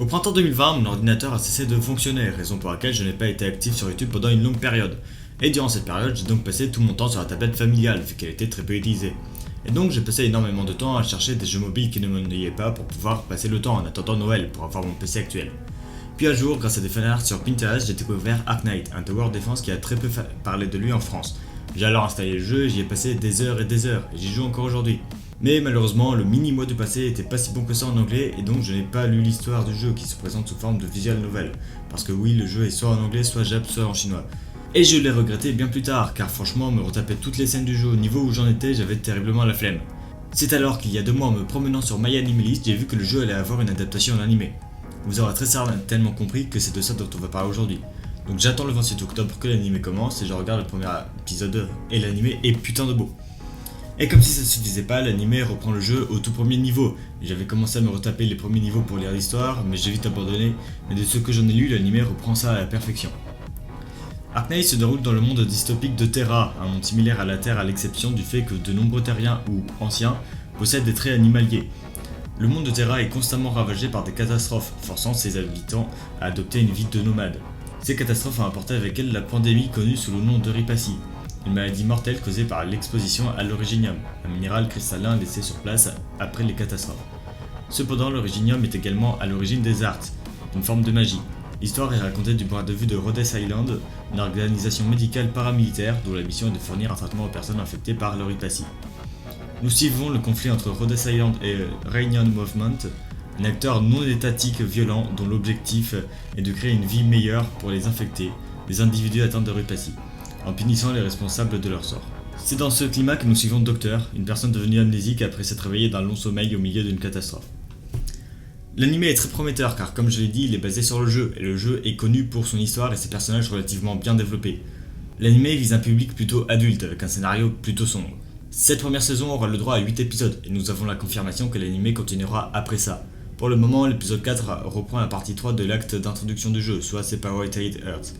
Au printemps 2020, mon ordinateur a cessé de fonctionner, raison pour laquelle je n'ai pas été actif sur YouTube pendant une longue période. Et durant cette période, j'ai donc passé tout mon temps sur la tablette familiale, vu qu'elle était très peu utilisée. Et donc j'ai passé énormément de temps à chercher des jeux mobiles qui ne m'ennuyaient pas pour pouvoir passer le temps en attendant Noël pour avoir mon PC actuel. Puis un jour, grâce à des fanarts sur Pinterest, j'ai découvert Arknight, un tower defense qui a très peu parlé de lui en France. J'ai alors installé le jeu et j'y ai passé des heures, et j'y joue encore aujourd'hui. Mais malheureusement, le mini-mois du passé était pas si bon que ça en anglais et donc je n'ai pas lu l'histoire du jeu qui se présente sous forme de visual novel. Parce que oui, le jeu est soit en anglais, soit jap, soit en chinois. Et je l'ai regretté bien plus tard, car franchement, me retaper toutes les scènes du jeu au niveau où j'en étais, j'avais terriblement la flemme. C'est alors qu'il y a 2 mois, en me promenant sur MyAnimeList, j'ai vu que le jeu allait avoir une adaptation en animé. Vous aurez très certainement compris que c'est de ça dont on va parler aujourd'hui. Donc j'attends le 28 octobre que l'animé commence et je regarde le premier épisode et l'animé est putain de beau. Et comme si ça ne suffisait pas, l'animé reprend le jeu au tout premier niveau. J'avais commencé à me retaper les premiers niveaux pour lire l'histoire, mais j'ai vite abandonné, mais de ce que j'en ai lu, l'animé reprend ça à la perfection. Arknight se déroule dans le monde dystopique de Terra, un monde similaire à la Terre à l'exception du fait que de nombreux terriens ou anciens possèdent des traits animaliers. Le monde de Terra est constamment ravagé par des catastrophes, forçant ses habitants à adopter une vie de nomade. Ces catastrophes ont apporté avec elles la pandémie connue sous le nom de Ripaci, une maladie mortelle causée par l'exposition à l'originium, un minéral cristallin laissé sur place après les catastrophes. Cependant, l'originium est également à l'origine des arts, une forme de magie. L'histoire est racontée du point de vue de Rhodes Island, une organisation médicale paramilitaire dont la mission est de fournir un traitement aux personnes infectées par le Ripaci. Nous suivons le conflit entre Rhodes Island et Reunion Movement, un acteur non étatique violent dont l'objectif est de créer une vie meilleure pour les infectés, les individus atteints de Ripaci, en punissant les responsables de leur sort. C'est dans ce climat que nous suivons Docteur, une personne devenue amnésique après s'être réveillée d'un long sommeil au milieu d'une catastrophe. L'anime est très prometteur car comme je l'ai dit, il est basé sur le jeu, et le jeu est connu pour son histoire et ses personnages relativement bien développés. L'anime vise un public plutôt adulte avec un scénario plutôt sombre. Cette première saison aura le droit à 8 épisodes et nous avons la confirmation que l'anime continuera après ça. Pour le moment, l'épisode 4 reprend la partie 3 de l'acte d'introduction du jeu, soit Separated Earth.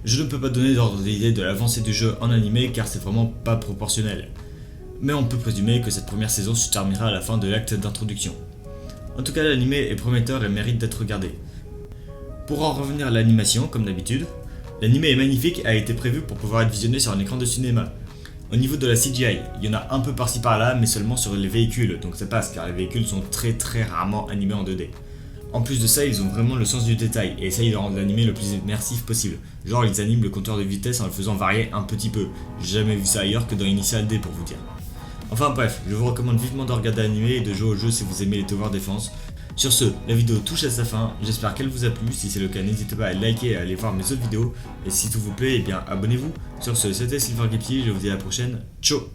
Je ne peux pas donner d'ordre d'idée de l'avancée du jeu en animé car c'est vraiment pas proportionnel. Mais on peut présumer que cette première saison se terminera à la fin de l'acte d'introduction. En tout cas, l'animé est prometteur et mérite d'être regardé. Pour en revenir à l'animation, comme d'habitude, l'animé est magnifique et a été prévu pour pouvoir être visionné sur un écran de cinéma. Au niveau de la CGI, il y en a un peu par-ci par-là, mais seulement sur les véhicules, donc ça passe car les véhicules sont très rarement animés en 2D. En plus de ça, ils ont vraiment le sens du détail et essayent de rendre l'animé le plus immersif possible. Genre, ils animent le compteur de vitesse en le faisant varier un petit peu. J'ai jamais vu ça ailleurs que dans Initial D pour vous dire. Enfin bref, je vous recommande vivement de regarder l'animé et de jouer au jeu si vous aimez les tower defense. Sur ce, la vidéo touche à sa fin, j'espère qu'elle vous a plu, si c'est le cas n'hésitez pas à liker et à aller voir mes autres vidéos, et si tout vous plaît, eh bien abonnez-vous. Sur ce, c'était Silver Guipi, je vous dis à la prochaine, ciao.